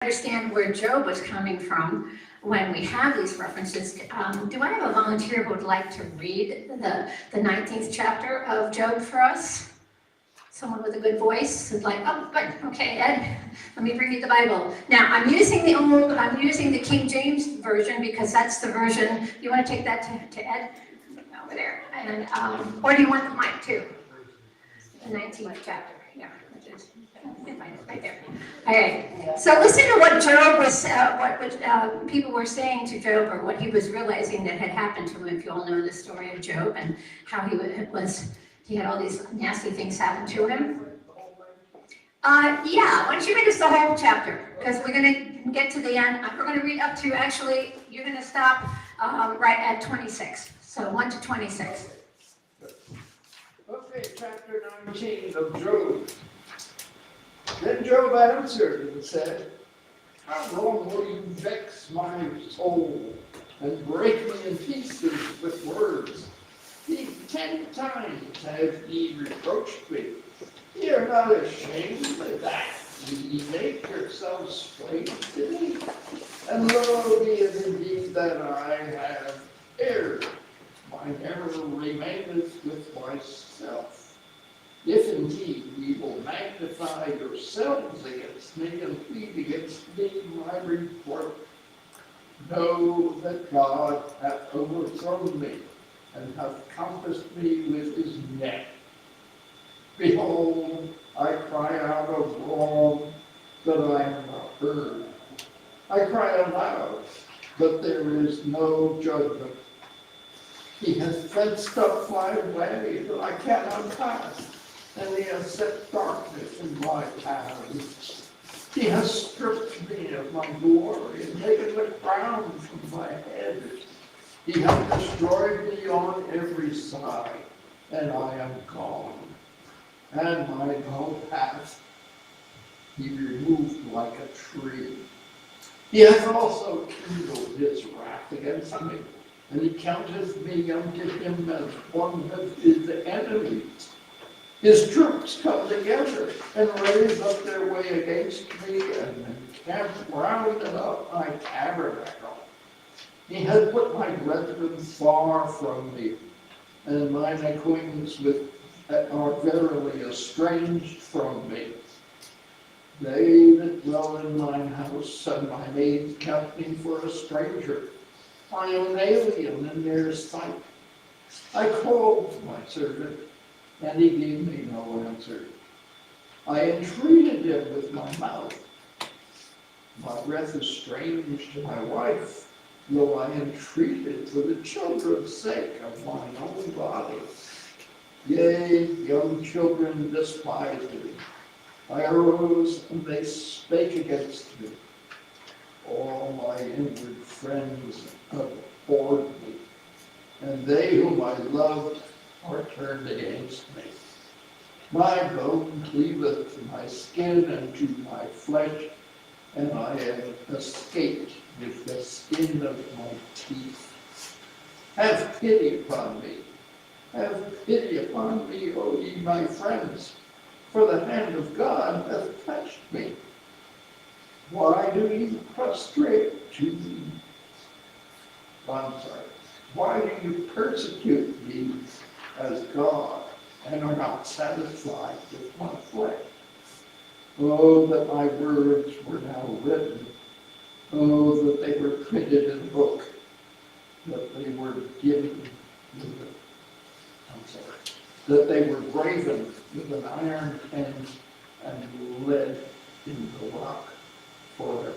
understand where Job was coming from when we have these references. Do I have a volunteer who would like to read the 19th chapter of Job for us? Someone with a good voice is like, oh, good, okay, Ed, let me bring you the Bible. Now, I'm using the King James version because that's the version. You want to take that to Ed over there? And, or do you want the mic too? The 19th chapter, yeah, which is right there. Okay, so listen to what Job was, what people were saying to Job, or what he was realizing that had happened to him. If you all know the story of Job and how he had all these nasty things happen to him. Yeah, why don't you read us the whole chapter? Because we're going to get to the end. We're going to read up to, actually, you're going to stop right at 26. So 1 to 26. Okay, chapter 19 of Job. Then Job answered and said, how long will you vex my soul and break me in pieces with words? 10 times have ye reproached me. Ye are not ashamed of that ye make yourselves slaves to me. And lo, be it indeed that I have erred. Mine error remaineth with myself. If indeed ye will magnify yourselves against me and plead against me my report, know that God hath overthrown me and hath compassed me with his net. Behold, I cry out of wrong, but I am not heard. I cry aloud, but there is no judgment. He has fenced up my way that I cannot pass, and he has set darkness in my paths. He has stripped me of my glory and taken the crown from my head. He hath destroyed me on every side, and I am gone. And my whole path he removed like a tree. He hath also kindled his wrath against me, and he counteth me unto him as one of his enemies. His troops come together and raise up their way against me and encamp round about my tabernacle. He hath put my brethren far from me, and mine acquaintance with are verily estranged from me. They that dwell in mine house and my maids count me for a stranger. I am an alien in their sight. I called my servant, and he gave me no answer. I entreated him with my mouth. My breath is strange to my wife, though I entreated for the children's sake of mine own body. Yea, young children despised me. I arose, and they spake against me. All my inward friends abhorred me, and they whom I loved are turned against me. My bone cleaveth to my skin and to my flesh, and I have escaped with the skin of my teeth. Have pity upon me. Have pity upon me, O ye my friends, for the hand of God hath touched me. Why do you prostrate to me? Why do you persecute me as God and are not satisfied with my flesh? Oh, that my words were now written. Oh, that they were printed in a book, that they were given that they were graven with an iron pen and lead in the rock forever.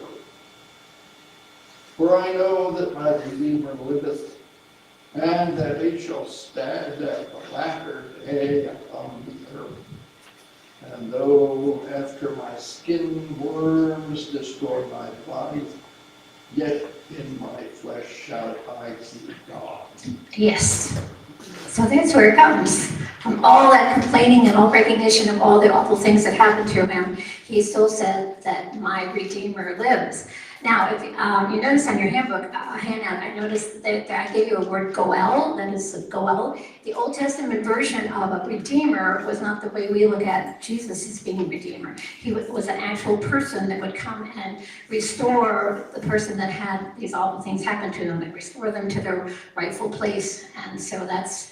For I know that my Redeemer liveth, and that he shall stand at the latter day upon the earth. And though after my skin worms destroy my body, yet in my flesh shall I see God. Yes. So that's where it comes. from all that complaining and all recognition of all the awful things that happened to him, he still said that my Redeemer lives. Now, if you notice on your handbook, handout, I noticed that I gave you a word goel, that is goel. The Old Testament version of a Redeemer was not the way we look at Jesus as being a Redeemer. He was an actual person that would come and restore the person that had these awful things happen to them, and restore them to their rightful place. And so that's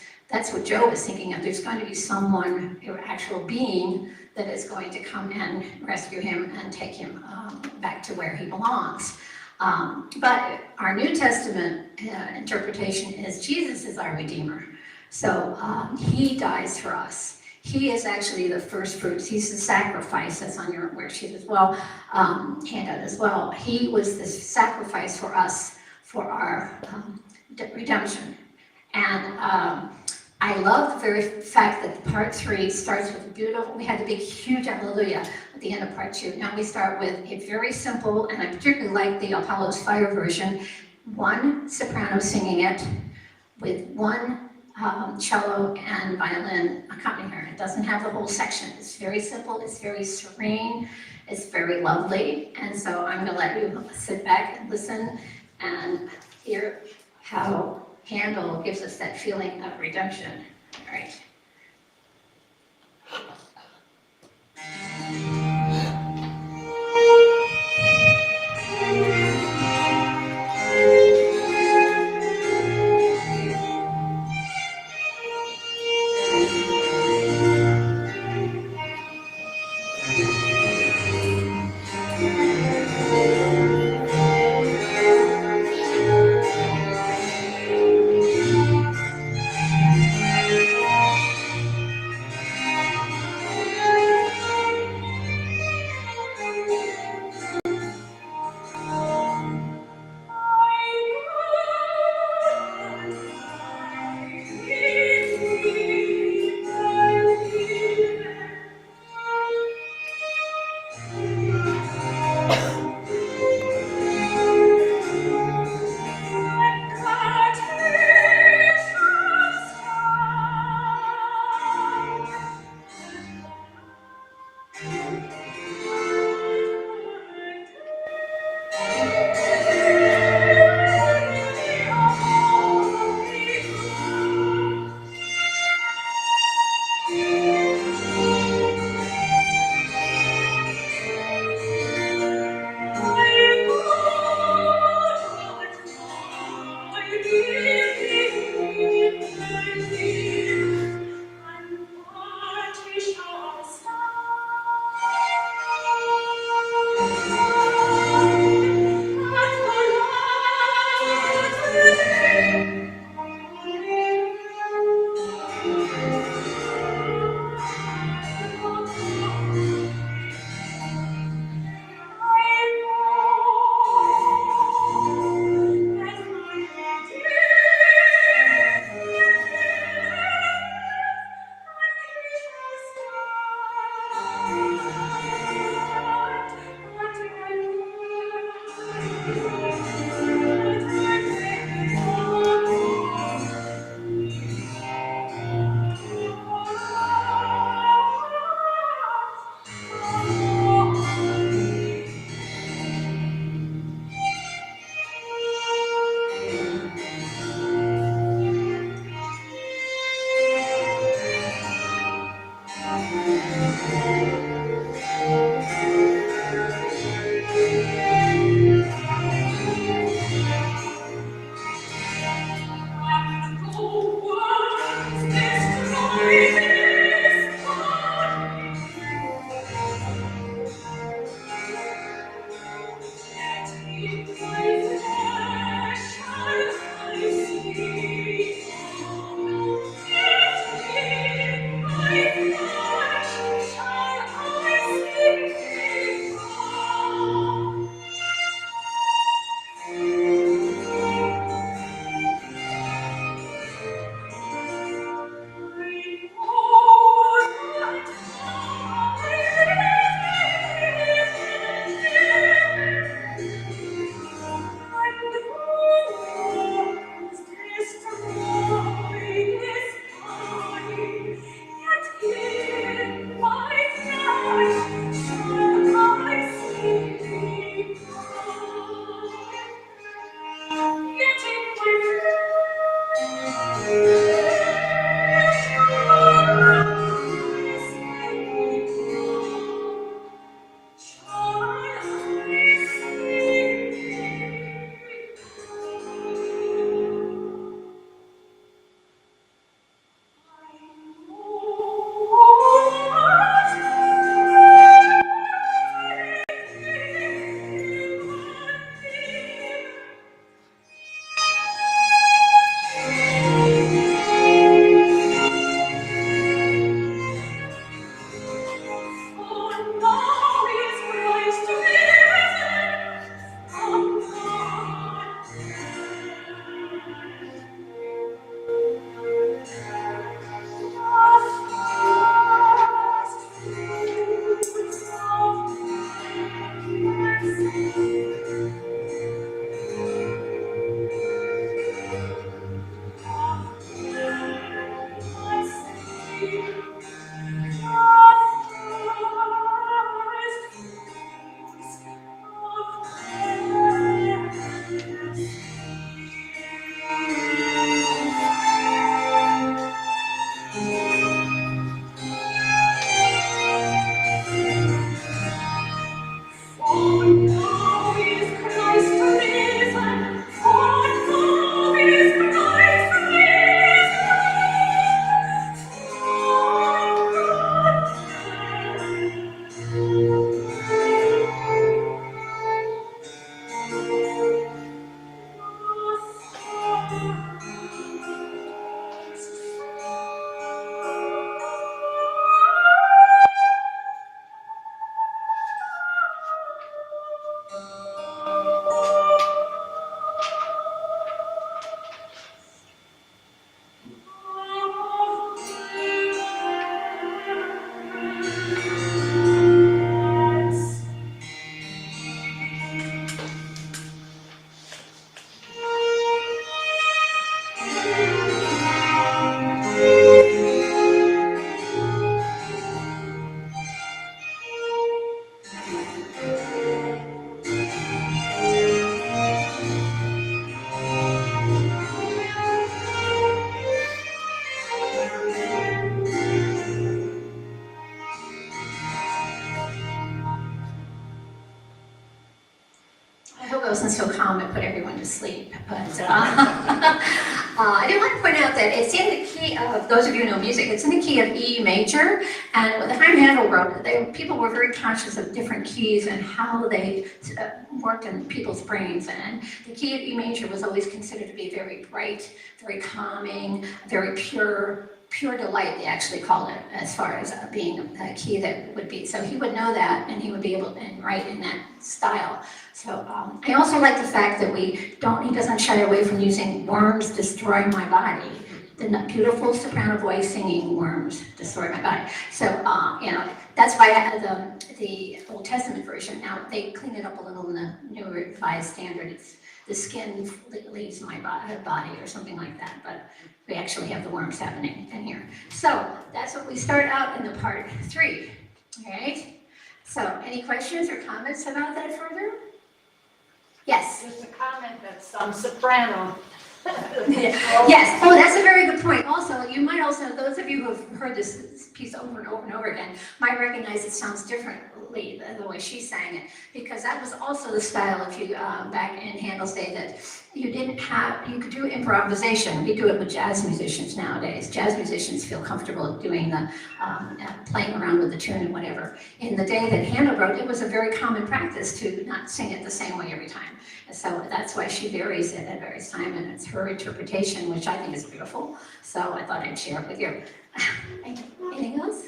what Job is thinking of. There's going to be someone, an actual being, that is going to come and rescue him and take him back to where he belongs. But our New Testament interpretation is Jesus is our Redeemer. So he dies for us. He is actually the first fruits. He's the sacrifice that's on your worksheet as well, handout as well. He was this sacrifice for us for our redemption. And I love the very fact that part 3 starts with a beautiful, we had a big, huge hallelujah at the end of part 2. Now we start with a very simple, and I particularly like the Apollo's Fire version, one soprano singing it with one cello and violin accompanying her. It doesn't have the whole section. It's very simple, it's very serene, it's very lovely. And so I'm gonna let you sit back and listen and hear how Handel gives us that feeling of redemption. All right. wasn't so calm, it put everyone to sleep. But I did want to point out that it's in the key of, those of you who know music, it's in the key of E major. And with the time Handel wrote, people were very conscious of different keys and how they worked in people's brains. And the key of E major was always considered to be very bright, very calming, very pure delight, they actually call it, as far as being a key that would be. So he would know that, and he would be able to write in that style. So I also like the fact that he doesn't shy away from using "worms destroy my body." The beautiful soprano voice singing "worms destroy my body." So, that's why I had the Old Testament version. Now, they clean it up a little in the New Revised Standard. It's the skin leaves my body or something like that, but we actually have the worms happening in here. So that's what we start out in the part 3, all right? So any questions or comments about that further? Yes? Just a comment that some soprano. Yes, oh, that's a very good point. Also, you might also, those of you who have heard this piece over and over and over again, might recognize it sounds differently the way she sang it, because that was also the style, if you, back in Handel's day, that you could do improvisation. We do it with jazz musicians nowadays. Jazz musicians feel comfortable doing the, playing around with the tune and whatever. In the day that Handel wrote, it was a very common practice to not sing it the same way every time. So that's why she varies it at various times, and it's her interpretation, which I think is beautiful. So I thought I'd share it with you. Anything else?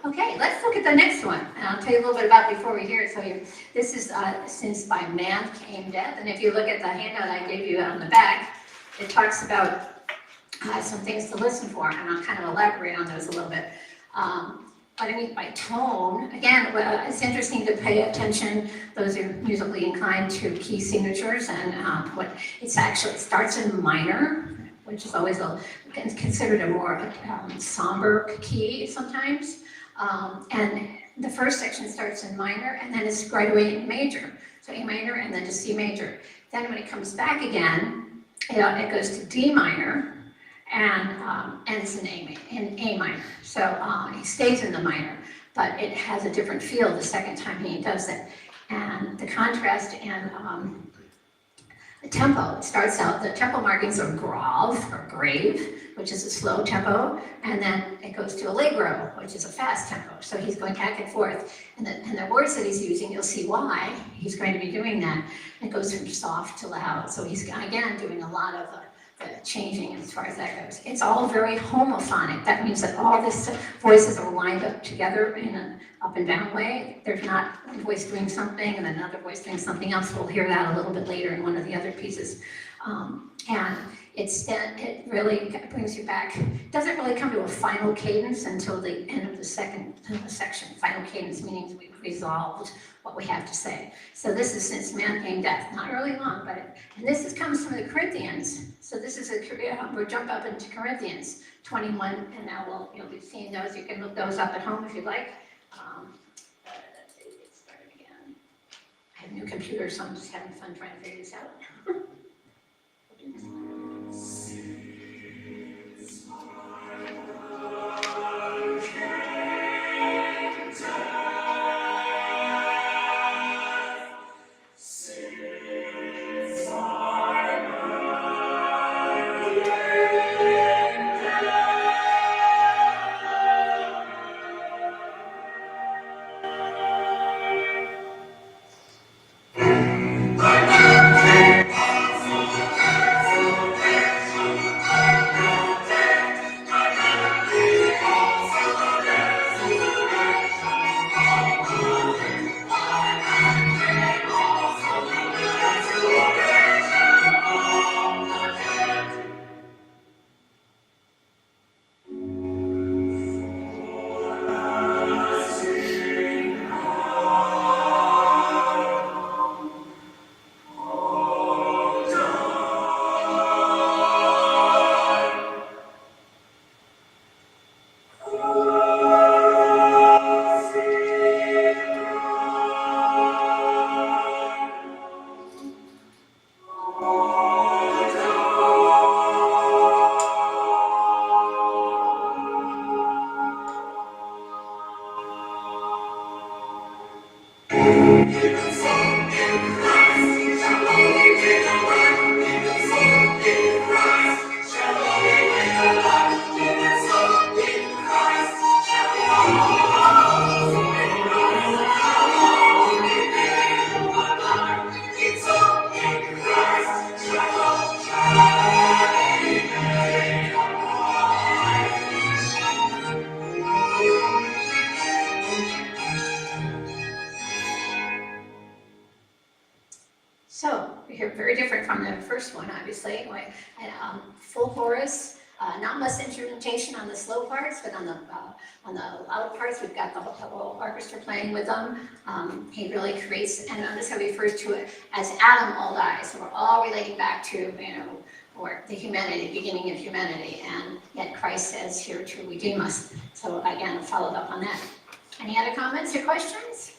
Okay, let's look at the next one. And I'll tell you a little bit about it before we hear it. So this is Since by Man Came Death. And if you look at the handout I gave you on the back, it talks about some things to listen for, and I'll kind of elaborate on those a little bit. What I mean by tone, again, it's interesting to pay attention, those who are musically inclined, to key signatures, and what it's actually, it starts in minor, which is always considered a more somber key sometimes. And the first section starts in minor, and then it's right away in major. So A minor, and then to C major. Then when it comes back again, it goes to D minor, and it's in A minor. So he stays in the minor, but it has a different feel the second time he does it. And the contrast and the tempo, it starts out, the tempo markings are grave, or grave, which is a slow tempo, and then it goes to allegro, which is a fast tempo. So he's going back and forth, and the words that he's using, you'll see why he's going to be doing that. It goes from soft to loud. So he's, again, doing a lot of the changing as far as that goes. It's all very homophonic. That means that all the voices are lined up together in an up and down way. There's not one voice doing something and another voice doing something else. We'll hear that a little bit later in one of the other pieces. And it really brings you back. It doesn't really come to a final cadence until the end of the second section. Final cadence meaning we've resolved what we have to say. So this is Since Man Came Death, not really long, but and this comes from the Corinthians. So this is we'll jump up into Corinthians 21, and now you'll be seeing those. You can look those up at home if you'd like. Let's see, get started again. I have a new computer, so I'm just having fun trying to figure this out. So we hear very different from the first one, obviously. And, full chorus, not much instrumentation on the slow parts, but on the loud parts, we've got the whole orchestra playing with them. He really creates, and notice how he refers to it as Adam all dies. So we're all relating back to, or the humanity, beginning of humanity, and yet Christ says here to redeem us. So again, followed up on that. Any other comments or questions?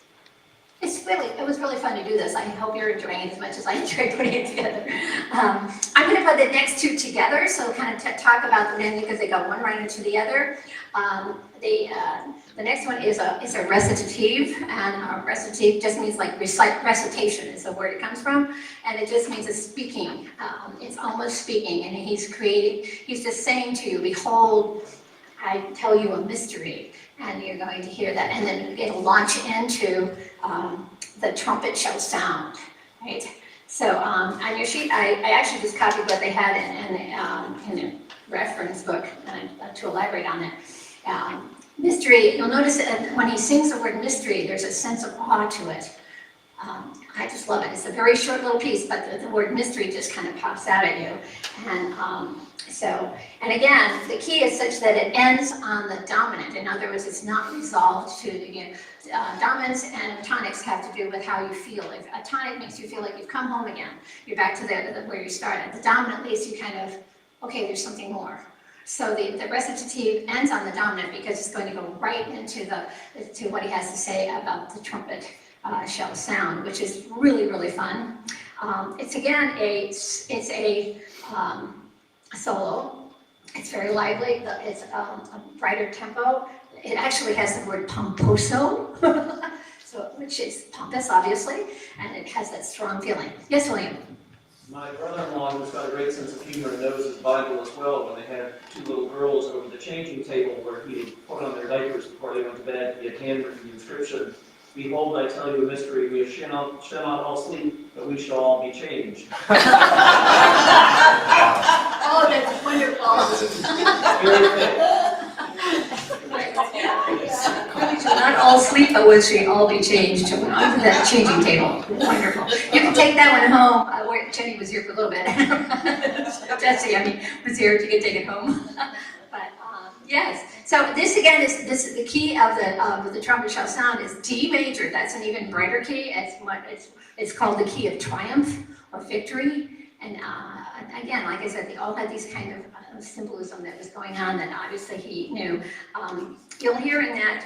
It was really fun to do this. I hope you're enjoying it as much as I enjoyed putting it together. I'm going to put the next two together, so kind of talk about them because they go one right into the other. The next one is a recitative, and a recitative just means like recitation is the word it comes from, and it just means a speaking. It's almost speaking, and he's just saying to you, behold, I tell you a mystery, and you're going to hear that, and then it'll launch into the trumpet shall sound, right? So on your sheet, I actually just copied what they had in a reference book to elaborate on that. Mystery, you'll notice that when he sings the word mystery, there's a sense of awe to it. I just love it. It's a very short little piece, but the word mystery just kind of pops out at you. And again, the key is such that it ends on the dominant. In other words, it's not resolved to, dominants and tonics have to do with how you feel. If a tonic makes you feel like you've come home again, you're back to where you started. The dominant leaves you kind of, okay, there's something more. So the recitative ends on the dominant because it's going to go right into to what he has to say about the trumpet shall sound, which is really, really fun. It's again a solo. It's very lively. It's a brighter tempo. It actually has the word pomposo, which is pompous, obviously, and it has that strong feeling. Yes, William? My brother-in-law, who's got a great sense of humor and knows his Bible as well, when they had two little girls over the changing table where he had put on their diapers before they went to bed, he had handwritten the inscription, "Behold, I tell you a mystery, we shall not all sleep, but we shall all be changed." Oh, that's wonderful. Very thick. We should not all sleep, but we should all be changed to that changing table. Wonderful. You can take that one home. Jenny was here for a little bit. Jesse, was here. You can take it home. But yes. So this again is the key of the trumpet shall sound is D major. That's an even brighter key. It's called the key of triumph or victory. And again, like I said, they all had these kind of symbolism that was going on that obviously he knew. You'll hear in that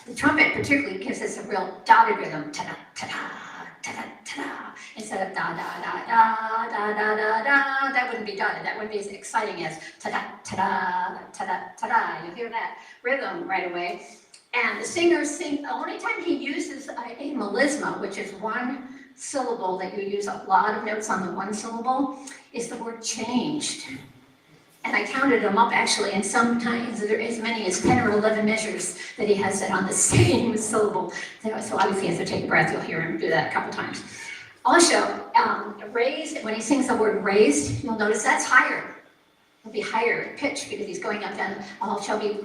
the trumpet particularly gives us a real dotted rhythm, ta-da, ta-da, ta-da, ta-da, instead of da-da-da-da, da-da-da-da. That wouldn't be dotted. That wouldn't be as exciting as ta-da, ta-da, ta-da, ta-da. You'll hear that rhythm right away. And the singers sing, the only time he uses a melisma, which is one syllable that you use a lot of notes on the one syllable, is the word changed. And I counted them up actually, and sometimes there are as many as 10 or 11 measures that he has it on the same syllable. So obviously as you take a breath, you'll hear him do that a couple times. Also, raised, when he sings the word raised, you'll notice that's higher. It'll be higher in pitch because he's going up and all shall be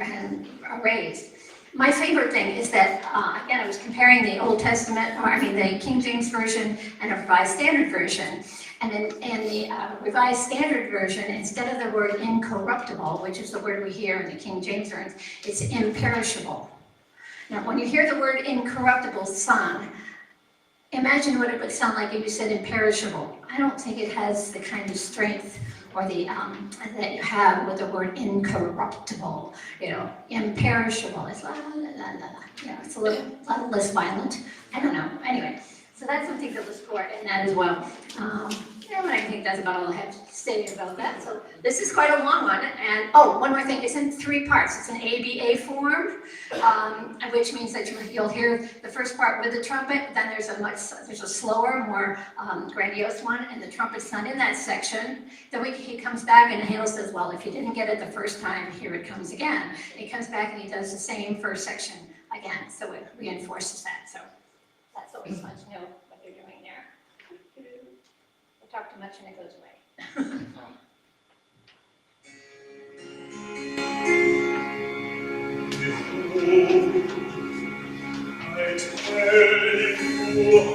raised. My favorite thing is that, again, I was comparing the Old Testament, the King James Version and a Revised Standard Version. And in the Revised Standard Version, instead of the word incorruptible, which is the word we hear in the King James Version, it's imperishable. Now, when you hear the word incorruptible sung, imagine what it would sound like if you said imperishable. I don't think it has the kind of strength or the that you have with the word incorruptible, imperishable. It's it's a little less violent. I don't know. Anyway, so that's something to look for in that as well. I think that's about all I have to say about that. So this is quite a long one. And one more thing, it's in 3 parts. It's an ABA form, which means that you'll hear the first part with the trumpet. Then there's a slower, more grandiose one, and the trumpet's not in that section. Then he comes back and Handel says, well, if you didn't get it the first time, here it comes again. He comes back and he does the same first section again. So it reinforces that. So that's always fun to know what they're doing there. I talk too much and it goes away. I tell you,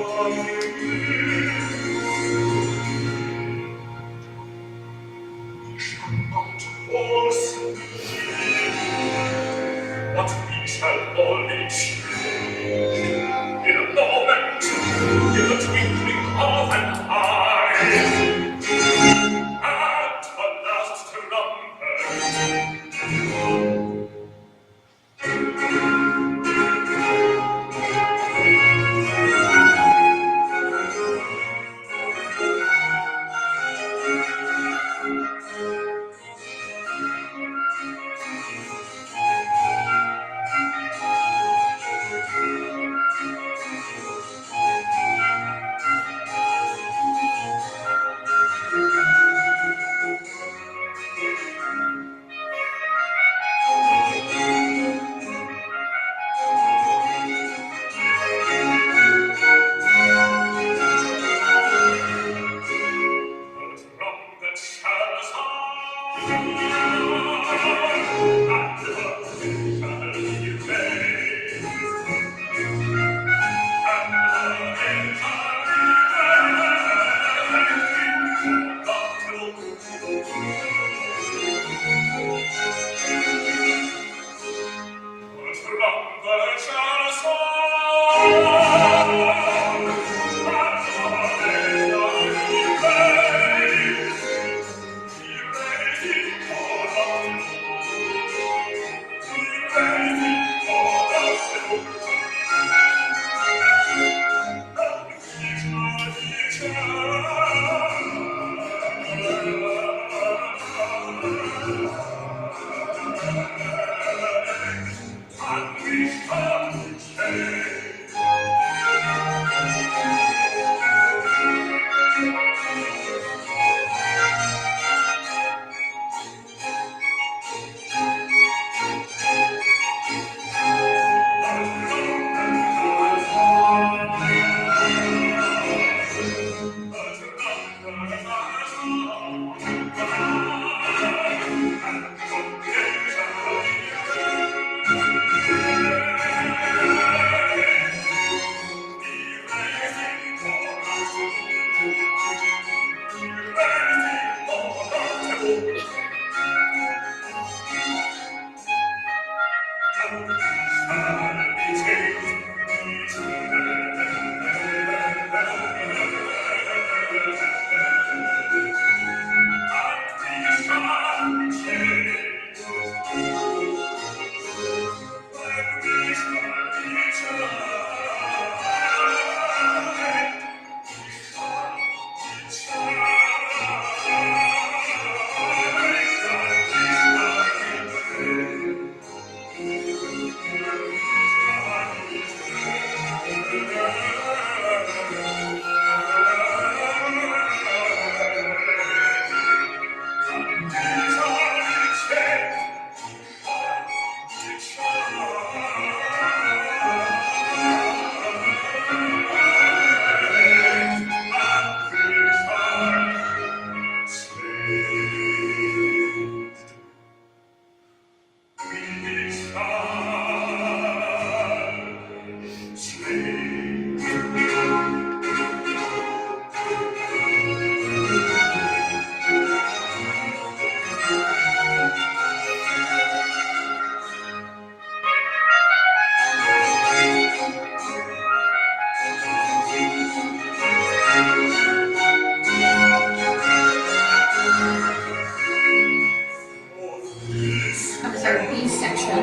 Comes our B section.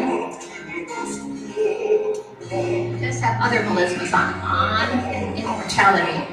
It does have other melismas on and immortality.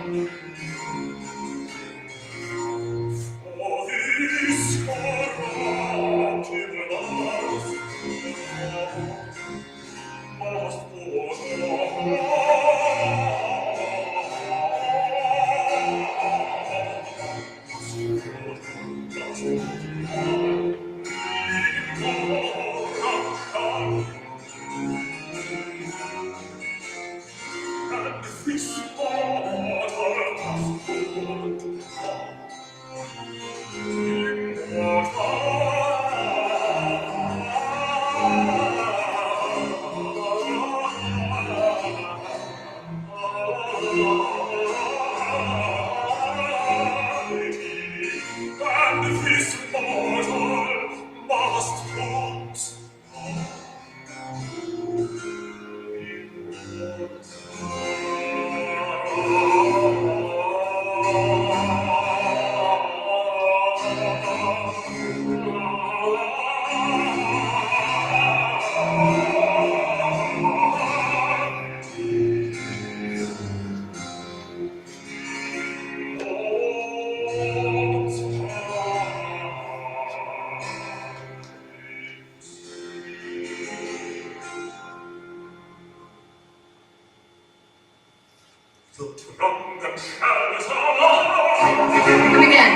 Come again.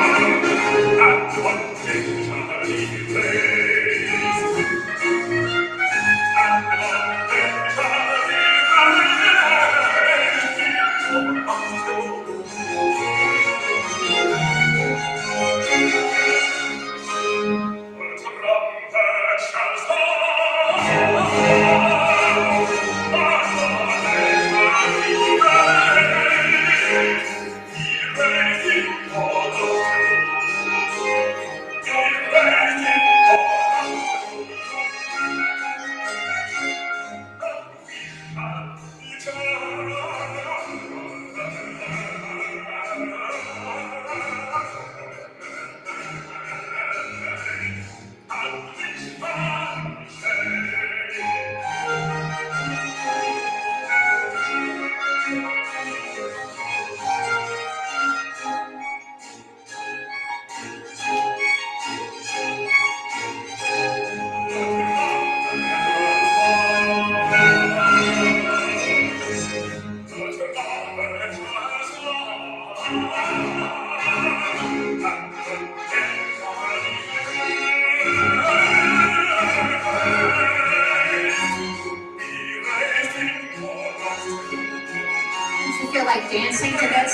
If you feel like dancing to this,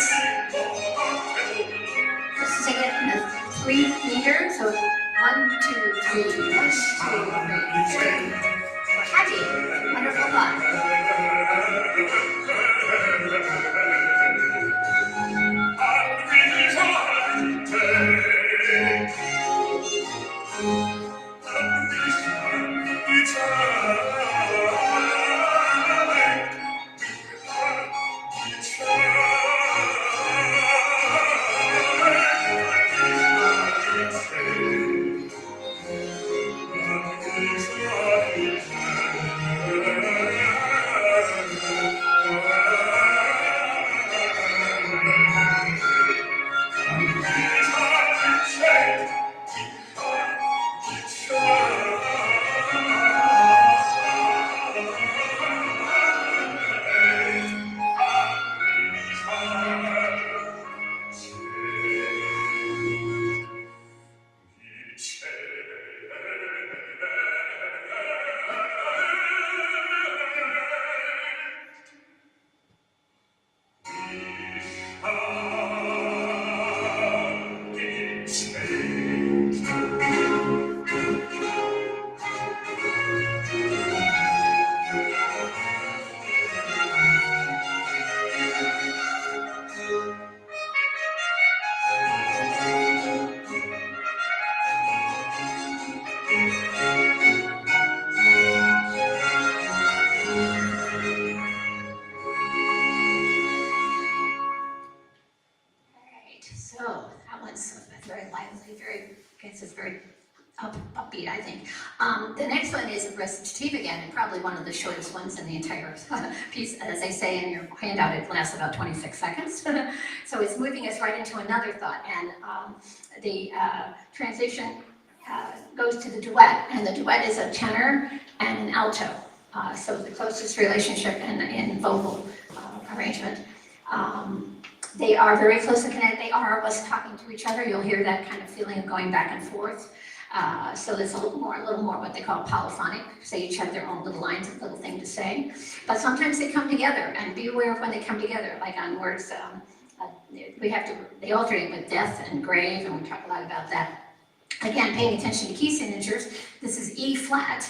just sing it in a 3 meter. So 1, 2, 3, 1, 2, 3, 2. Happy, wonderful thought. So that one's very lively, it's very upbeat, I think. The next one is a recitative again, and probably one of the shortest ones in the entire piece. As they say in your handout, it lasts about 26 seconds. So it's moving us right into another thought, and the transition goes to the duet, and the duet is a tenor and an alto. So the closest relationship in vocal arrangement. They are very closely connected. They are always talking to each other. You'll hear that kind of feeling of going back and forth. So there's a little more what they call polyphonic. They each have their own little lines, a little thing to say. But sometimes they come together, and be aware of when they come together. Like on words, they alternate with death and grave, and we talk a lot about that. Again, paying attention to key signatures. This is E flat,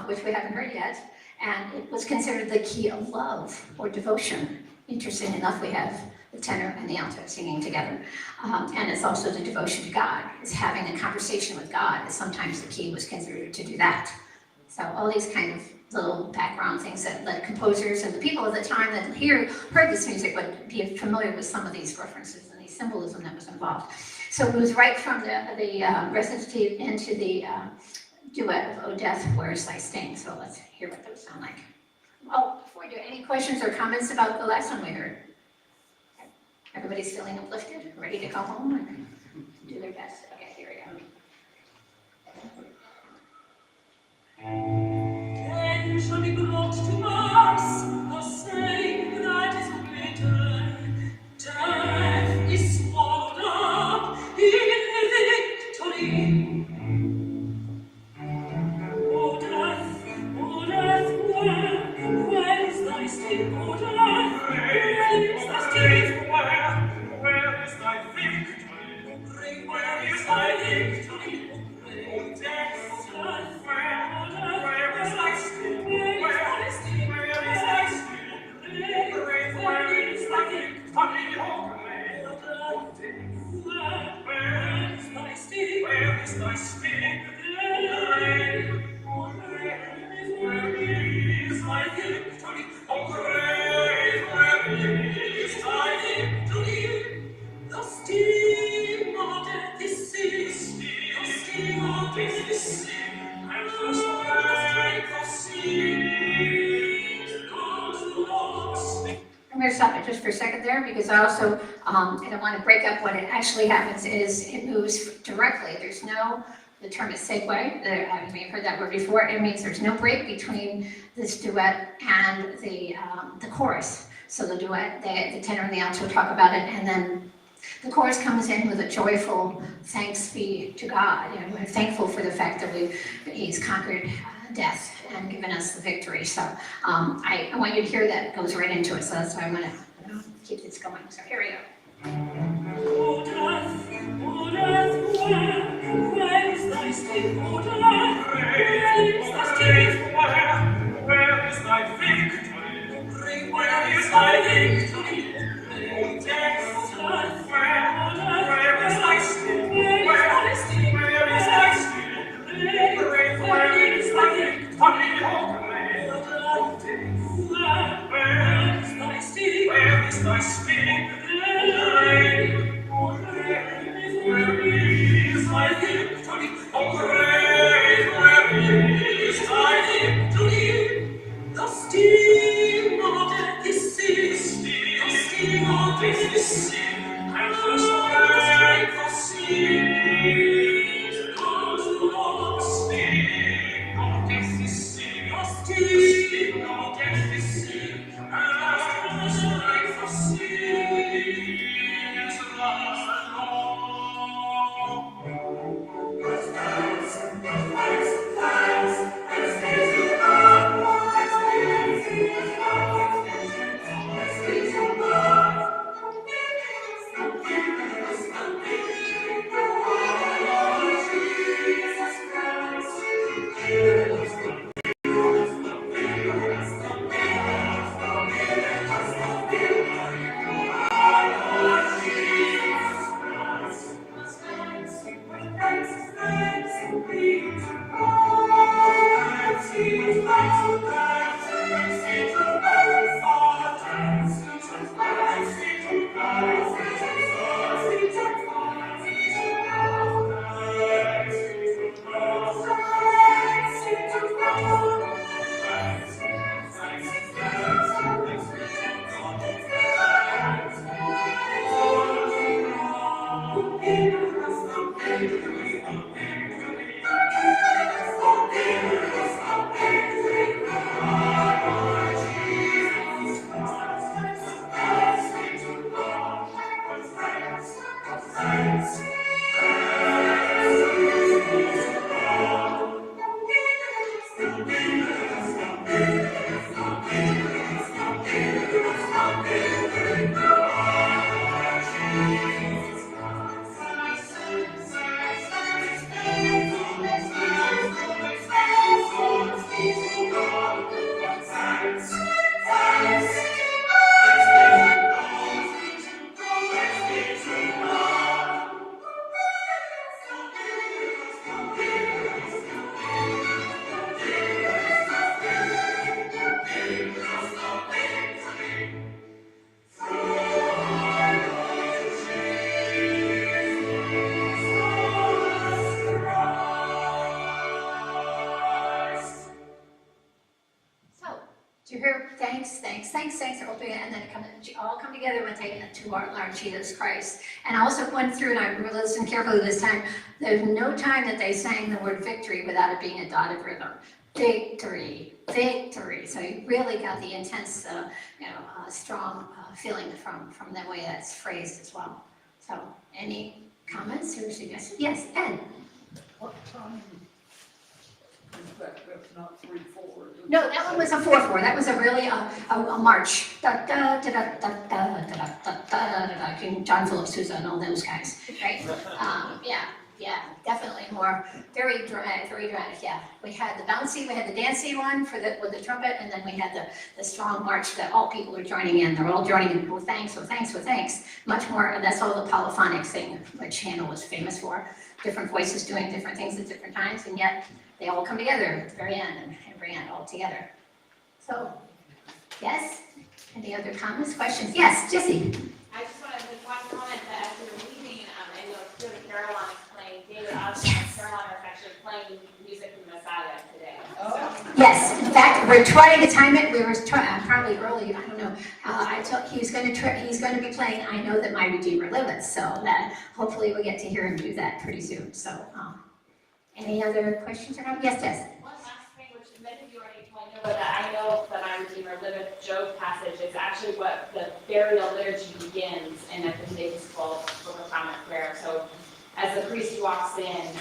which we haven't heard yet, and it was considered the key of love or devotion. Interesting enough, we have the tenor and the alto singing together. And it's also the devotion to God. It's having a conversation with God. Sometimes the key was considered to do that. So all these kind of little background things that led composers and the people of the time that heard this music would be familiar with some of these references and the symbolism that was involved. So it moves right from the recitative into the duet of O Death, Where's Thy Sting? So let's hear what those sound like. Oh, before we do, any questions or comments about the last one we heard? Everybody's feeling uplifted, ready to go home and do their best. Okay, here we go. Then shall be brought to pass a saying that is written, death is swallowed up in victory. O death, where is thy sting? O death, where is thy sting? Where is thy victory? Where is thy victory? O death, where is thy sting? Where is thy sting? Where is thy victory? O death, where is thy sting? Where is thy sting? Where is thy victory? O grave, where is thy victory? The sting of death is sin. The sting of death is sin. And the strength of sin comes lost. I'm going to stop it just for a second there because I also, I don't want to break up what it actually happens is it moves directly. There's no, the term is segue, you may have heard that word before. It means there's no break between this duet and the chorus. So the duet, the tenor and the alto talk about it, and then the chorus comes in with a joyful thanks be to God. You know, we're thankful for the fact that He's conquered death and given us the victory. So I want you to hear that. It goes right into it. So that's why I'm going to keep this going. So here we go. O death, where is thy sting? O death, where is thy sting? Where is thy victory? Where is thy victory? O death, where is thy sting? Where is thy sting? Where is thy sting? Where is thy victory? O death, where is thy sting? Where is thy sting? saints are all doing it, and then all come together when they to our Lord Jesus Christ. And I also went through, and I listened carefully this time, there's no time that they sang the word victory without it being a dotted rhythm. Victory, victory. So you really got the intense, strong feeling from the way that's phrased as well. So any comments or suggestions? Yes, Ed? What time is that? That's not 3/4. No, that one was a 4/4. That was a really a march. Da, da, da, da, da, da, da, da, da, da, da, King John Philip Sousa and all those guys, right? Yeah, definitely more very dramatic. Yeah, we had the bouncy, we had the dancey one with the trumpet, and then we had the strong march that all people are joining in. They're all joining in. With thanks, with thanks, with thanks. Much more. And that's all the polyphonic thing, which Handel was famous for. Different voices doing different things at different times, and yet they all come together at the very end and bring it all together. So, yes? Any other comments, questions? Yes, Jessie? I just wanted to make one comment that as we were leaving, I know David Caroline is playing, David Osborne and Caroline are actually playing music from Messiah today. Yes, in fact, we're trying to time it. We were probably early, I don't know. I told he's going to be playing I Know That My Redeemer Liveth, so that hopefully we'll get to hear him do that pretty soon. So, any other questions or comments? Yes. One last thing, which many of you already told me, but I know that my Redeemer liveth Job passage is actually what the burial liturgy begins in the Today's Book of Common Prayer. So as the priest walks in,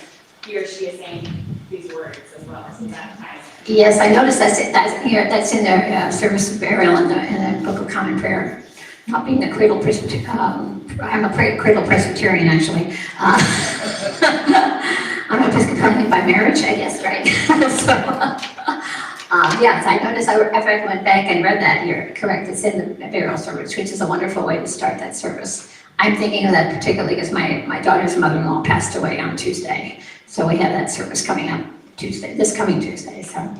he or she is saying these words as well. So that kind of Yes, I noticed that's in their service of burial in the Book of Common Prayer. Not being a cradle Presbyterian, I'm a cradle Presbyterian actually. I'm Episcopalian by marriage, I guess, right? So, yes, I noticed after I went back and read that, you're correct, it's in the burial service, which is a wonderful way to start that service. I'm thinking of that particularly because my daughter's mother-in-law passed away on Tuesday. So we have that service coming up this coming Tuesday. So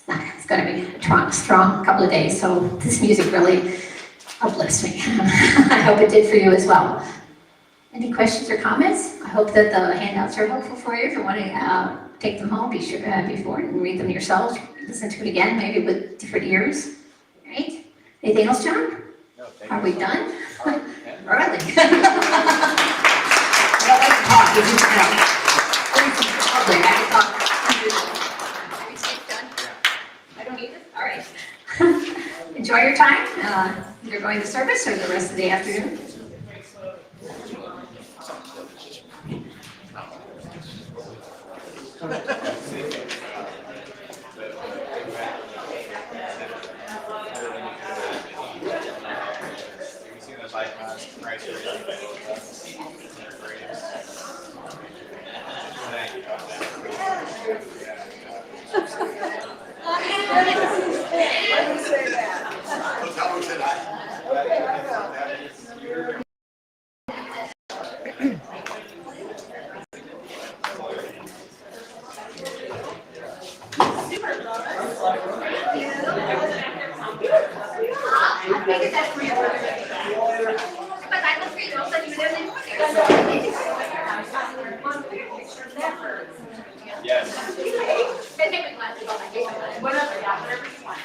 it's going to be a strong couple of days. So this music really uplifts me. I hope it did for you as well. Any questions or comments? I hope that the handouts are helpful for you. If you want to take them home, be sure before and read them yourselves. Listen to it again, maybe with different ears. Right? Anything else, John? No, Are we done? Really? I don't like to talk, you just know. Public, I can talk. Are you safe, John? I don't need this? All right. Enjoy your time. You're going to service or the rest of the afternoon? Right here. Thank you. I figured that's for you. But I look for you, I'll send you there. Yes. They take my glasses off, I take my glasses. whatever you want.